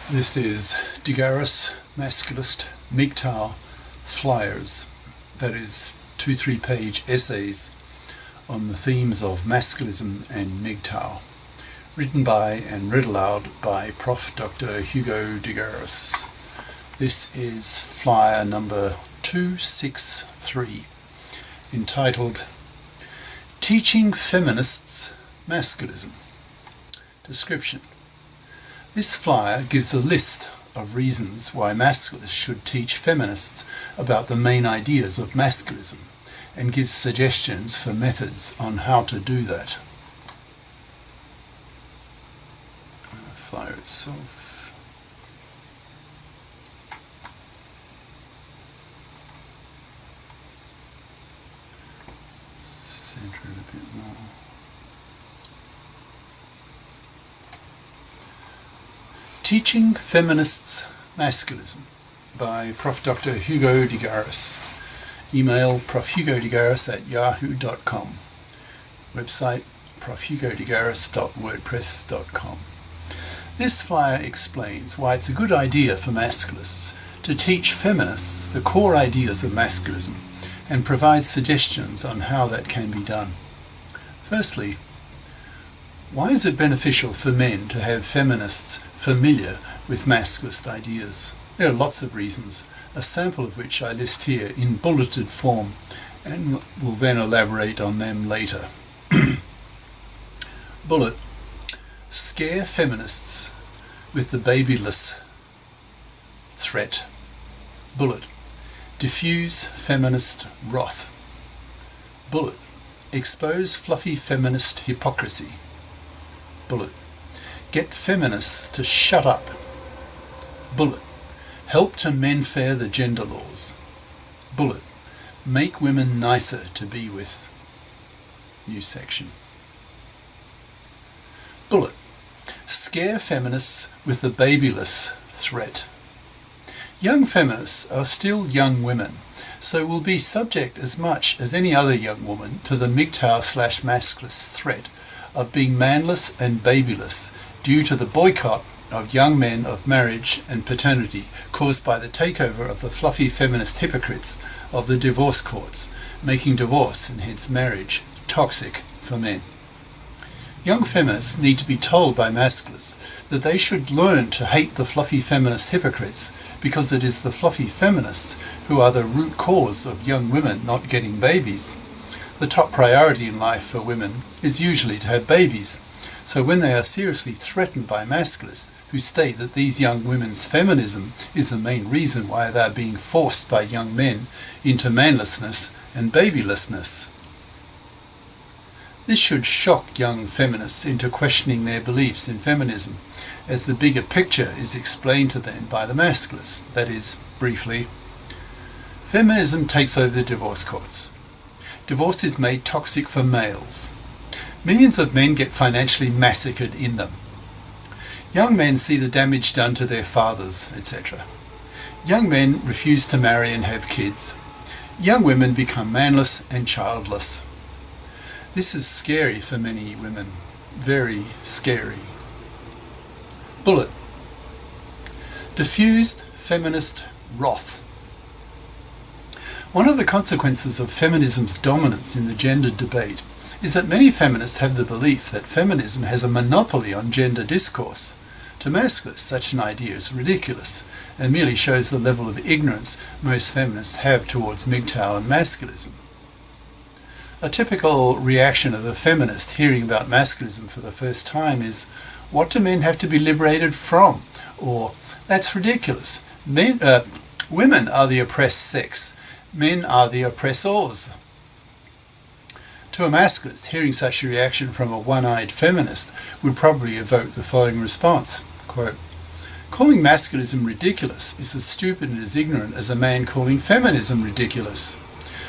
This is Garis, Masculist, MGTOW flyers, that is 2-3 page essays on the themes of masculism and MGTOW, written by and read aloud by Prof. Dr. Hugo de Garis. This is flyer number 263, entitled Teaching Feminists Masculism. Description. This flyer gives a list of reasons why masculists should teach feminists about the main ideas of masculism and gives suggestions for methods on how to do that. Flyer itself. Center it a bit more. Teaching Feminists Masculism by Prof. Dr. Hugo de Garis. Email profhugodegaris@yahoo.com. Website profhugodegaris.wordpress.com. This flyer explains why it's a good idea for masculists to teach feminists the core ideas of masculism and provides suggestions on how that can be done. Firstly, why is it beneficial for men to have feminists familiar with masculist ideas? There are lots of reasons, a sample of which I list here in bulleted form and will then elaborate on them later. Bullet. Scare feminists with the babyless threat. Bullet. Diffuse feminist wrath. Bullet. Expose fluffy feminist hypocrisy. Bullet. Get feminists to shut up. Bullet. Help to men-fair the gender laws. Bullet. Make women nicer to be with. New section. Bullet. Scare feminists with the babyless threat. Young feminists are still young women, so will be subject as much as any other young woman to the MGTOW/masculist threat of being manless and babyless due to the boycott of young men of marriage and paternity caused by the takeover of the fluffy feminist hypocrites of the divorce courts, making divorce and hence marriage toxic for men. Young feminists need to be told by masculists that they should learn to hate the fluffy feminist hypocrites because it is the fluffy feminists who are the root cause of young women not getting babies. The top priority in life for women is usually to have babies, so when they are seriously threatened by masculists who state that these young women's feminism is the main reason why they are being forced by young men into manlessness and babylessness. This should shock young feminists into questioning their beliefs in feminism, as the bigger picture is explained to them by the masculists. That is, briefly, feminism takes over the divorce courts. Divorce is made toxic for males. Millions of men get financially massacred in them. Young men see the damage done to their fathers, etc. Young men refuse to marry and have kids. Young women become manless and childless. This is scary for many women. Very scary. Bullet. Diffused feminist wrath. One of the consequences of feminism's dominance in the gender debate is that many feminists have the belief that feminism has a monopoly on gender discourse. To masculists, such an idea is ridiculous and merely shows the level of ignorance most feminists have towards MGTOW and masculism. A typical reaction of a feminist hearing about masculism for the first time is, "What do men have to be liberated from?" Or, "That's ridiculous. Women are the oppressed sex. Men are the oppressors." To a masculist, hearing such a reaction from a one-eyed feminist would probably evoke the following response, quote, "Calling masculism ridiculous is as stupid and as ignorant as a man calling feminism ridiculous.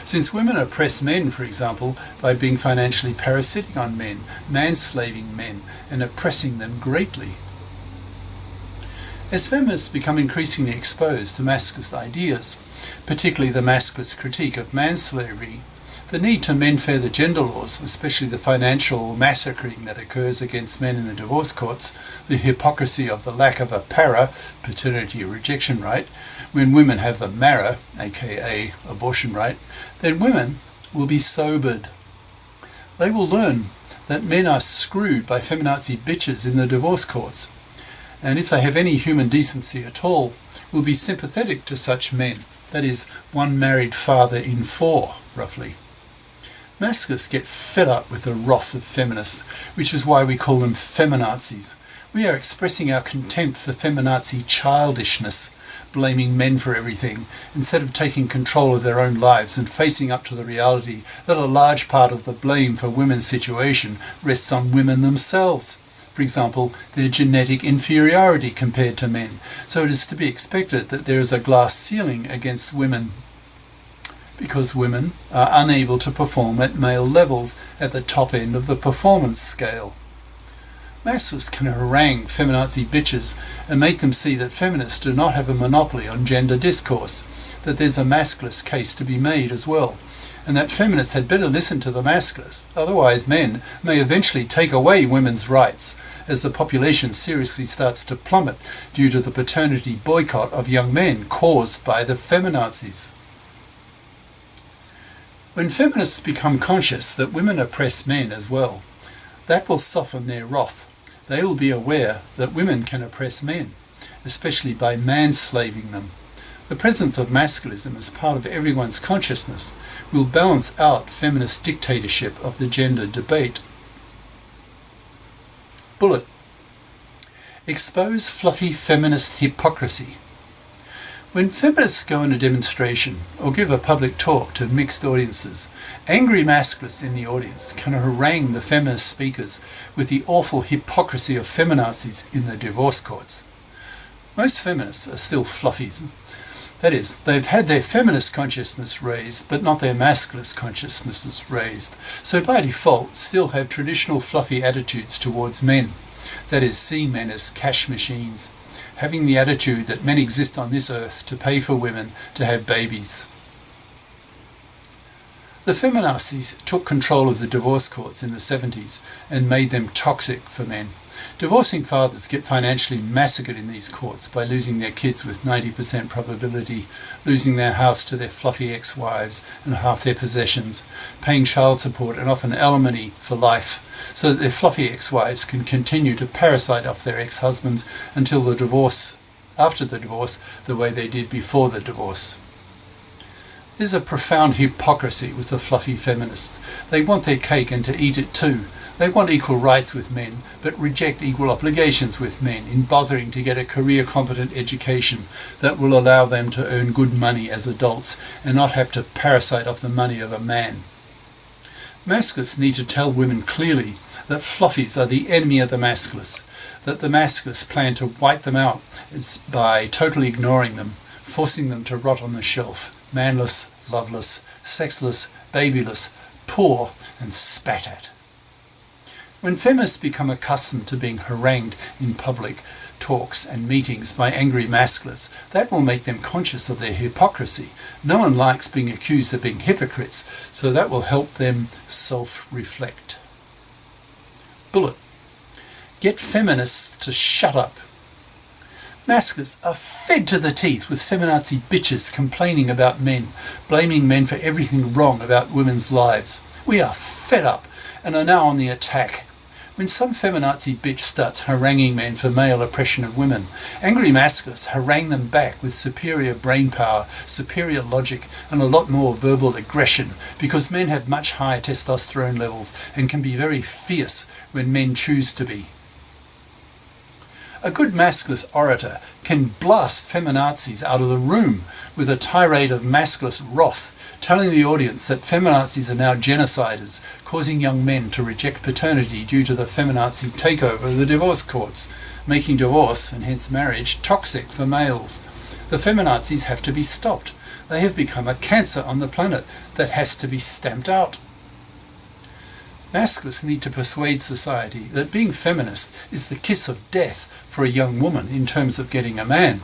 Since women oppress men, for example, by being financially parasitic on men, manslaving men, and oppressing them greatly." As feminists become increasingly exposed to masculist ideas, particularly the masculist critique of manslavery, The need to mend further gender laws, especially the financial massacring that occurs against men in the divorce courts, the hypocrisy of the lack of a para, paternity rejection right, when women have the mara, aka abortion right, then women will be sobered. They will learn that men are screwed by feminazi bitches in the divorce courts, and if they have any human decency at all, will be sympathetic to such men, that is, one married father in 4, roughly. Masculists get fed up with the wrath of feminists, which is why we call them feminazis. We are expressing our contempt for feminazi childishness, blaming men for everything, instead of taking control of their own lives and facing up to the reality that a large part of the blame for women's situation rests on women themselves. For example, their genetic inferiority compared to men. So it is to be expected that there is a glass ceiling against women, because women are unable to perform at male levels at the top end of the performance scale. Masculists can harangue feminazi bitches and make them see that feminists do not have a monopoly on gender discourse, that there's a masculist case to be made as well, and that feminists had better listen to the masculists, otherwise men may eventually take away women's rights as the population seriously starts to plummet due to the paternity boycott of young men caused by the feminazis. When feminists become conscious that women oppress men as well, that will soften their wrath. They will be aware that women can oppress men, especially by manslaving them. The presence of masculism as part of everyone's consciousness will balance out feminist dictatorship of the gender debate. Bullet. Expose fluffy feminist hypocrisy. When feminists go in a demonstration or give a public talk to mixed audiences, angry masculists in the audience can harangue the feminist speakers with the awful hypocrisy of feminazis in the divorce courts. Most feminists are still fluffies. That is, they've had their feminist consciousness raised, but not their masculist consciousnesses raised, so by default still have traditional fluffy attitudes towards men. That is, see men as cash machines, having the attitude that men exist on this earth to pay for women to have babies. The feminazis took control of the divorce courts in the 70s and made them toxic for men. Divorcing fathers get financially massacred in these courts by losing their kids with 90% probability, losing their house to their fluffy ex-wives and half their possessions, paying child support and often alimony for life, so that their fluffy ex-wives can continue to parasite off their ex-husbands until the divorce, after the divorce, the way they did before the divorce. There's a profound hypocrisy with the fluffy feminists. They want their cake and to eat it too. They want equal rights with men, but reject equal obligations with men in bothering to get a career-competent education that will allow them to earn good money as adults and not have to parasite off the money of a man. Masculists need to tell women clearly that fluffies are the enemy of the masculists, that the masculists plan to wipe them out by totally ignoring them, forcing them to rot on the shelf, manless, loveless, sexless, babyless, poor and spat at. When feminists become accustomed to being harangued in public talks and meetings by angry masculists, that will make them conscious of their hypocrisy. No one likes being accused of being hypocrites, so that will help them self-reflect. Bullet. Get feminists to shut up. Masculists are fed to the teeth with feminazi bitches complaining about men, blaming men for everything wrong about women's lives. We are fed up and are now on the attack. When some feminazi bitch starts haranguing men for male oppression of women, angry masculists harangue them back with superior brain power, superior logic, and a lot more verbal aggression, because men have much higher testosterone levels and can be very fierce when men choose to be. A good masculist orator can blast feminazis out of the room with a tirade of masculist wrath, telling the audience that feminazis are now genociders, causing young men to reject paternity due to the feminazi takeover of the divorce courts, making divorce, and hence marriage, toxic for males. The feminazis have to be stopped. They have become a cancer on the planet that has to be stamped out. Masculists need to persuade society that being feminist is the kiss of death for a young woman in terms of getting a man.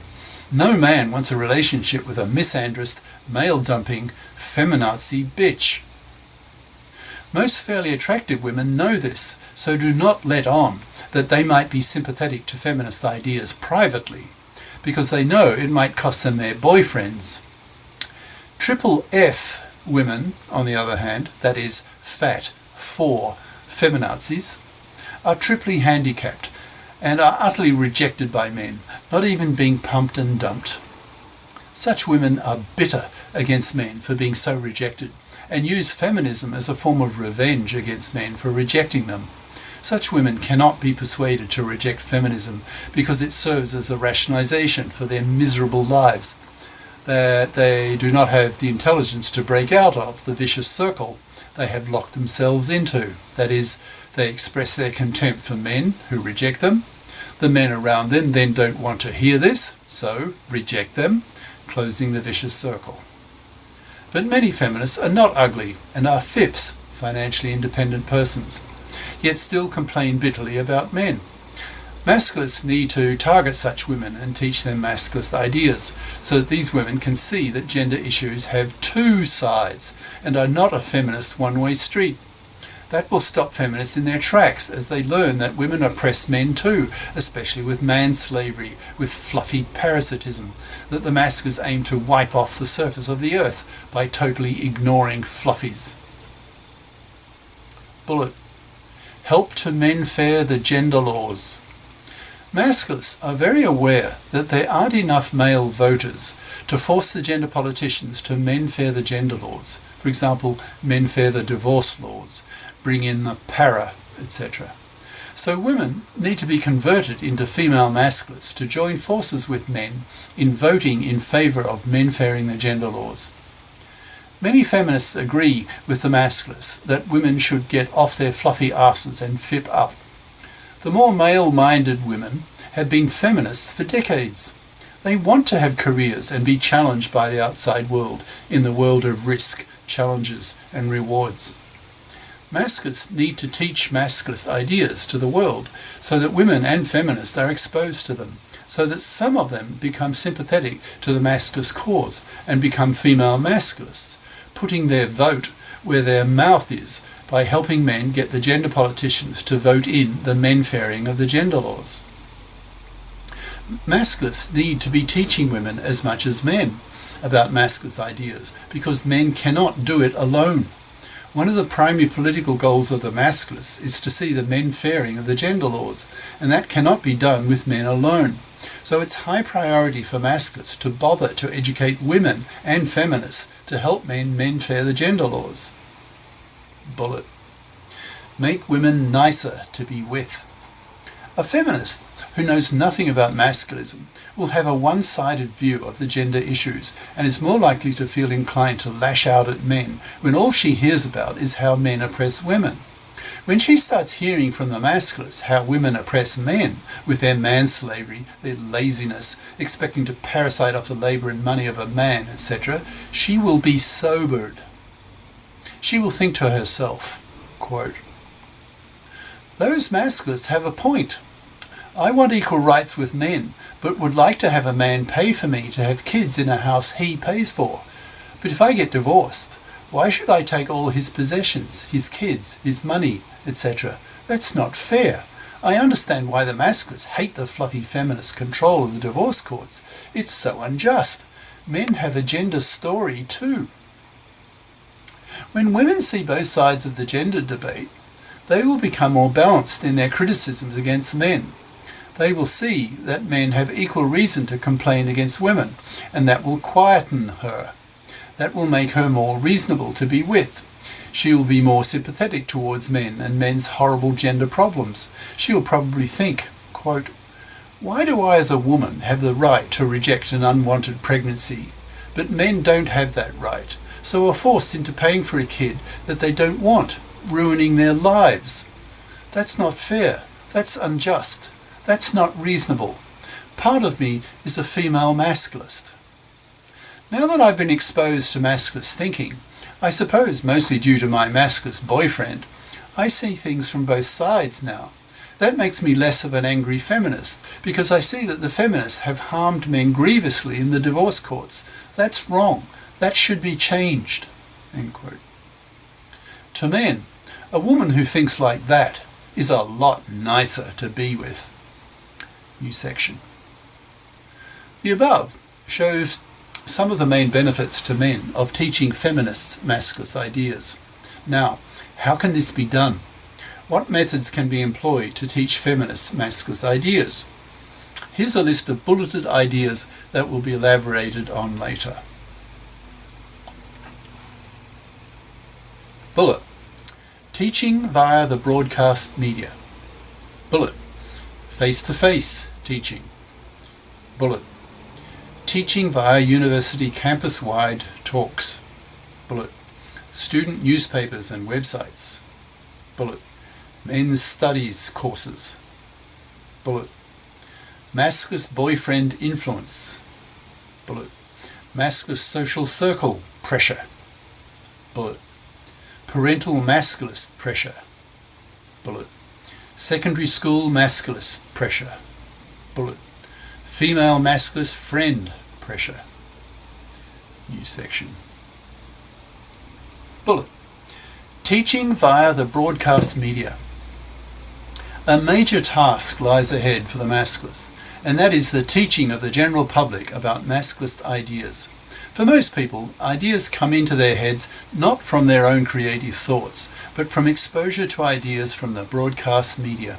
No man wants a relationship with a misandrist, male-dumping, feminazi bitch. Most fairly attractive women know this, so do not let on that they might be sympathetic to feminist ideas privately, because they know it might cost them their boyfriends. Triple F women, on the other hand, that is, fat, for feminazis, are triply handicapped and are utterly rejected by men, not even being pumped and dumped. Such women are bitter against men for being so rejected, and use feminism as a form of revenge against men for rejecting them. Such women cannot be persuaded to reject feminism because it serves as a rationalization for their miserable lives, that they do not have the intelligence to break out of the vicious circle they have locked themselves into. That is, they express their contempt for men who reject them. The men around them then don't want to hear this, so reject them, closing the vicious circle. But many feminists are not ugly and are FIPs, financially independent persons, yet still complain bitterly about men. Masculists need to target such women and teach them masculist ideas so that these women can see that gender issues have two sides and are not a feminist one-way street. That will stop feminists in their tracks as they learn that women oppress men too, especially with man-slavery, with fluffy parasitism, that the masculins aim to wipe off the surface of the earth by totally ignoring fluffies. Bullet. Help to men-fare the gender laws. Masculists are very aware that there aren't enough male voters to force the gender politicians to men-fare the gender laws. For example, men-fare the divorce laws, bring in the para, etc. So women need to be converted into female masculists to join forces with men in voting in favour of men-faring the gender laws. Many feminists agree with the masculists that women should get off their fluffy asses and fip up. The more male-minded women have been feminists for decades. They want to have careers and be challenged by the outside world in the world of risk, challenges and rewards. Masculists need to teach masculist ideas to the world so that women and feminists are exposed to them, so that some of them become sympathetic to the masculist cause and become female masculists, putting their vote where their mouth is by helping men get the gender politicians to vote in the men-faring of the gender laws. Masculists need to be teaching women as much as men about masculist ideas because men cannot do it alone. One of the primary political goals of the masculists is to see the men-faring of the gender laws, and that cannot be done with men alone. So it's high priority for masculists to bother to educate women and feminists to help men fare the gender laws. Bullet. Make women nicer to be with. A feminist who knows nothing about masculism will have a one-sided view of the gender issues and is more likely to feel inclined to lash out at men when all she hears about is how men oppress women. When she starts hearing from the masculists how women oppress men with their manslavery, their laziness, expecting to parasite off the labour and money of a man, etc., she will be sobered. She will think to herself, quote, "Those masculists have a point. I want equal rights with men, but would like to have a man pay for me to have kids in a house he pays for. But if I get divorced, why should I take all his possessions, his kids, his money, etc.? That's not fair. I understand why the masculists hate the fluffy feminist control of the divorce courts. It's so unjust. Men have a gender story too." When women see both sides of the gender debate, they will become more balanced in their criticisms against men. They will see that men have equal reason to complain against women, and that will quieten her. That will make her more reasonable to be with. She will be more sympathetic towards men and men's horrible gender problems. She will probably think, quote, "Why do I as a woman have the right to reject an unwanted pregnancy? But men don't have that right, so are forced into paying for a kid that they don't want, ruining their lives. That's not fair. That's unjust. That's not reasonable. Part of me is a female masculist." Now that I've been exposed to masculist thinking, I suppose mostly due to my masculist boyfriend, I see things from both sides now. That makes me less of an angry feminist, because I see that the feminists have harmed men grievously in the divorce courts. That's wrong. That should be changed. End quote. To men, A woman who thinks like that is a lot nicer to be with. New section. The above shows some of the main benefits to men of teaching feminists masculist ideas. Now, how can this be done? What methods can be employed to teach feminists masculist ideas? Here's a list of bulleted ideas that will be elaborated on later. Bullet. Teaching via the broadcast media. Bullet. Face-to-face teaching. Bullet. Teaching via university campus-wide talks. Bullet. Student newspapers and websites. Bullet. Men's studies courses. Bullet. Masculist boyfriend influence. Bullet. Masculist social circle pressure. Bullet. Parental masculist pressure. Bullet. Secondary school masculist pressure. Bullet. Female masculist friend pressure. New section. Bullet. Teaching via the broadcast media. A major task lies ahead for the masculists, and that is the teaching of the general public about masculist ideas. For most people, ideas come into their heads not from their own creative thoughts, but from exposure to ideas from the broadcast media.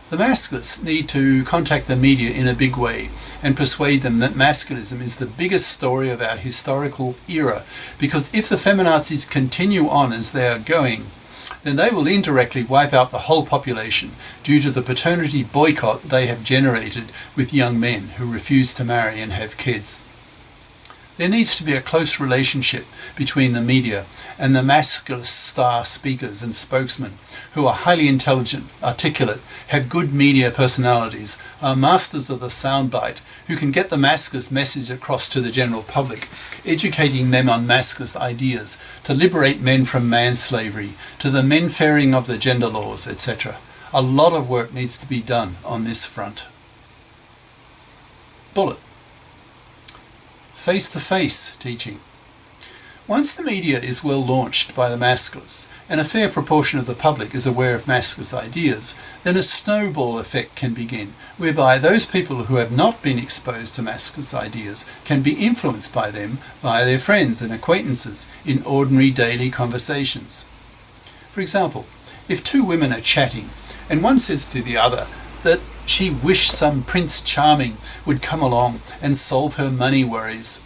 The masculists need to contact the media in a big way and persuade them that masculism is the biggest story of our historical era, because if the feminazis continue on as they are going, then they will indirectly wipe out the whole population due to the paternity boycott they have generated with young men who refuse to marry and have kids. There needs to be a close relationship between the media and the masculist star speakers and spokesmen who are highly intelligent, articulate, have good media personalities, are masters of the soundbite, who can get the masculist message across to the general public, educating them on masculist ideas to liberate men from manslavery, to the men-fairing of the gender laws, etc. A lot of work needs to be done on this front. Bullet. Face-to-face teaching. Once the media is well launched by the masculists, and a fair proportion of the public is aware of masculist ideas, then a snowball effect can begin, whereby those people who have not been exposed to masculist ideas can be influenced by them via their friends and acquaintances in ordinary daily conversations. For example, if two women are chatting, and one says to the other that she wished some Prince Charming would come along and solve her money worries,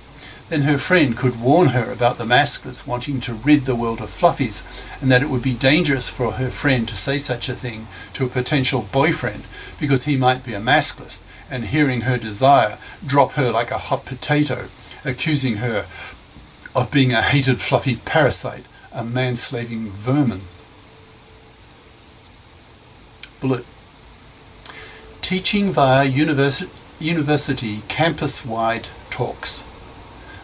then her friend could warn her about the masculists wanting to rid the world of fluffies, and that it would be dangerous for her friend to say such a thing to a potential boyfriend because he might be a masculist, and hearing her desire drop her like a hot potato, accusing her of being a hated fluffy parasite, a manslaving vermin. Bullet. Teaching via university campus-wide talks.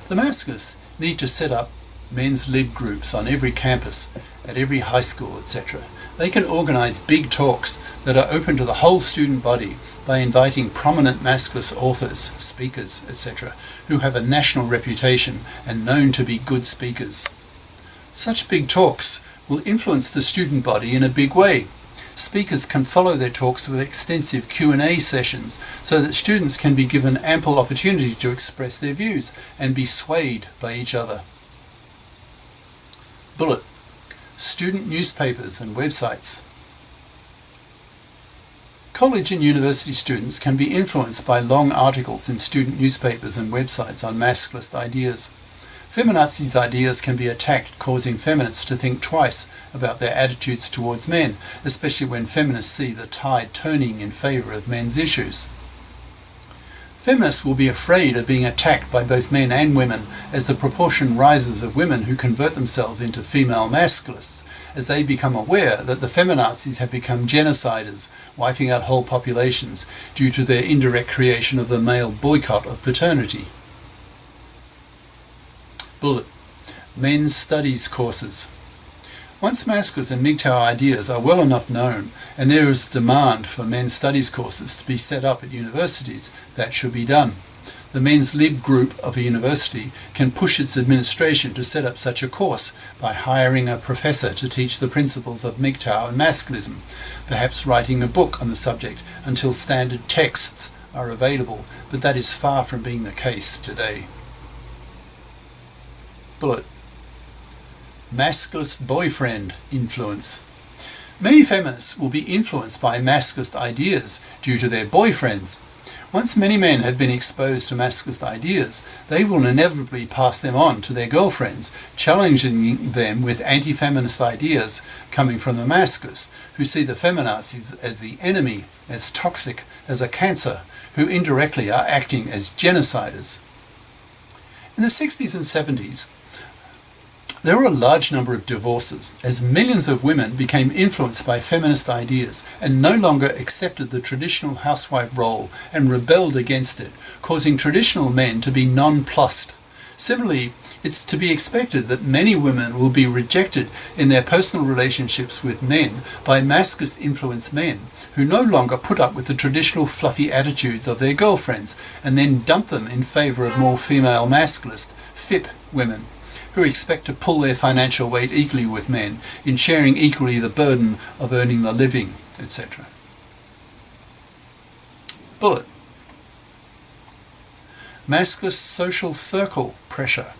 The masculists need to set up men's lib groups on every campus, at every high school, etc. They can organise big talks that are open to the whole student body by inviting prominent masculist authors, speakers, etc., who have a national reputation and known to be good speakers. Such big talks will influence the student body in a big way. Speakers can follow their talks with extensive Q&A sessions so that students can be given ample opportunity to express their views and be swayed by each other. Bullet. Student newspapers and websites. College and university students can be influenced by long articles in student newspapers and websites on masculist ideas. Feminazis' ideas can be attacked, causing feminists to think twice about their attitudes towards men, especially when feminists see the tide turning in favour of men's issues. Feminists will be afraid of being attacked by both men and women as the proportion rises of women who convert themselves into female masculists, as they become aware that the feminazis have become genociders, wiping out whole populations due to their indirect creation of the male boycott of paternity. Bullet. Men's studies courses. Once masculist and MGTOW ideas are well enough known, and there is demand for men's studies courses to be set up at universities, that should be done. the men's lib group of a university can push its administration to set up such a course by hiring a professor to teach the principles of MGTOW and masculism, perhaps writing a book on the subject until standard texts are available, but that is far from being the case today. Bullet. Masculist boyfriend influence. Many feminists will be influenced by masculist ideas due to their boyfriends. Once many men have been exposed to masculist ideas, they will inevitably pass them on to their girlfriends, challenging them with anti-feminist ideas coming from the masculists, who see the feminazis as the enemy, as toxic, as a cancer, who indirectly are acting as genociders. In the 60s and 70s, there were a large number of divorces as millions of women became influenced by feminist ideas and no longer accepted the traditional housewife role and rebelled against it, causing traditional men to be nonplussed. Similarly, it's to be expected that many women will be rejected in their personal relationships with men by masculist-influenced men who no longer put up with the traditional fluffy attitudes of their girlfriends and then dump them in favour of more female masculist, FIP women, who expect to pull their financial weight equally with men in sharing equally the burden of earning the living, etc. Bullet. Masculist social circle pressure.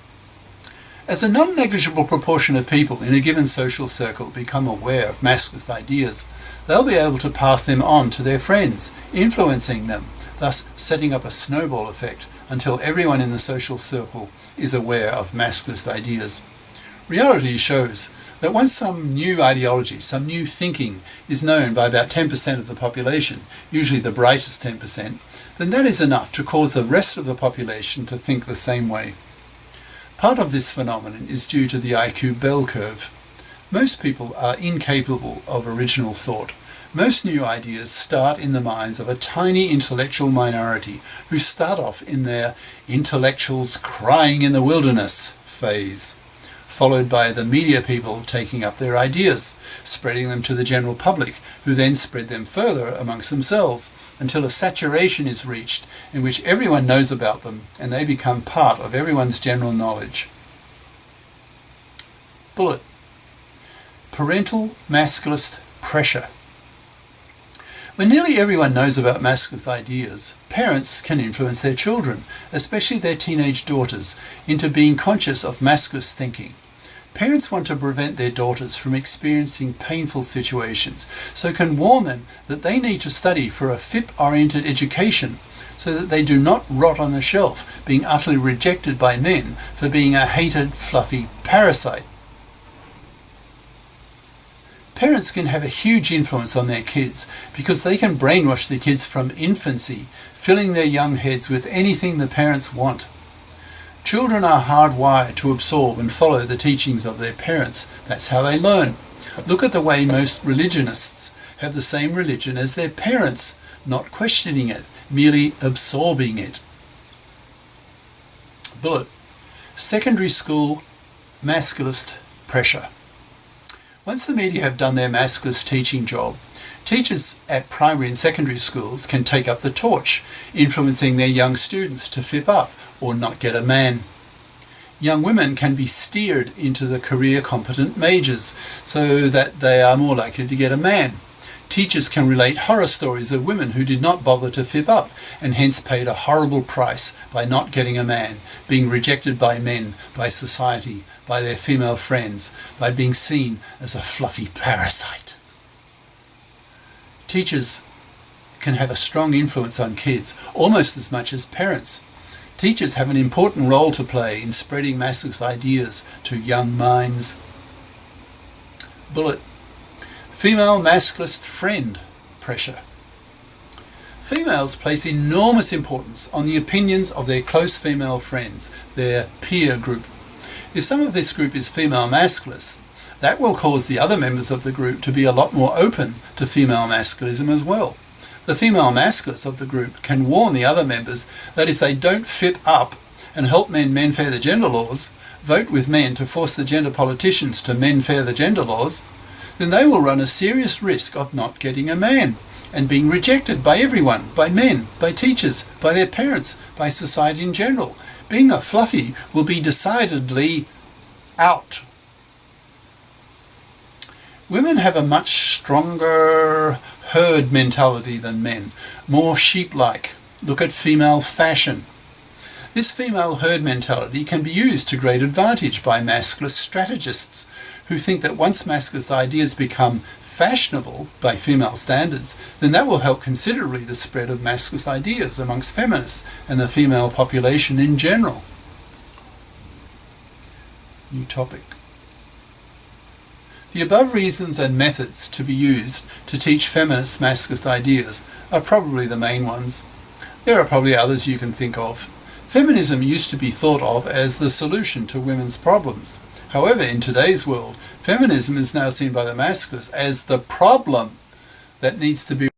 As a non-negligible proportion of people in a given social circle become aware of masculist ideas, they'll be able to pass them on to their friends, influencing them, thus setting up a snowball effect until everyone in the social circle is aware of masculist ideas. Reality shows that once some new ideology, some new thinking is known by about 10% of the population, usually the brightest 10%, then that is enough to cause the rest of the population to think the same way. Part of this phenomenon is due to the IQ bell curve. Most people are incapable of original thought. Most new ideas start in the minds of a tiny intellectual minority who start off in their intellectuals crying in the wilderness phase, followed by the media people taking up their ideas, spreading them to the general public, who then spread them further amongst themselves until a saturation is reached in which everyone knows about them and they become part of everyone's general knowledge. Bullet. Parental masculist pressure. When nearly everyone knows about masculist ideas, parents can influence their children, especially their teenage daughters, into being conscious of masculist thinking. Parents want to prevent their daughters from experiencing painful situations, so can warn them that they need to study for a FIP-oriented education so that they do not rot on the shelf, being utterly rejected by men for being a hated, fluffy parasite. Parents can have a huge influence on their kids because they can brainwash the kids from infancy, filling their young heads with anything the parents want. Children are hardwired to absorb and follow the teachings of their parents. That's how they learn. Look at the way most religionists have the same religion as their parents, not questioning it, merely absorbing it. Bullet. Secondary school masculist pressure. Once the media have done their masculist teaching job, teachers at primary and secondary schools can take up the torch, influencing their young students to FIP up or not get a man. Young women can be steered into the career competent majors so that they are more likely to get a man. Teachers can relate horror stories of women who did not bother to FIP up and hence paid a horrible price by not getting a man, being rejected by men, by society, by their female friends, by being seen as a fluffy parasite. Teachers can have a strong influence on kids, almost as much as parents. Teachers have an important role to play in spreading masculist ideas to young minds. Bullet. Female masculist friend pressure. Females place enormous importance on the opinions of their close female friends, their peer group. If some of this group is female masculists, that will cause the other members of the group to be a lot more open to female masculism as well. The female masculists of the group can warn the other members that if they don't FIP up and help men mend-fair the gender laws, vote with men to force the gender politicians to mend-fair the gender laws, then they will run a serious risk of not getting a man, and being rejected by everyone, by men, by teachers, by their parents, by society in general. Being a fluffy will be decidedly out. Women have a much stronger herd mentality than men, more sheep-like. Look at female fashion. This female herd mentality can be used to great advantage by masculist strategists who think that once masculist ideas become fashionable by female standards, then that will help considerably the spread of masculist ideas amongst feminists and the female population in general. New topic. The above reasons and methods to be used to teach feminist masculist ideas are probably the main ones. There are probably others you can think of. Feminism used to be thought of as the solution to women's problems. However, in today's world, feminism is now seen by the masculists as the problem that needs to be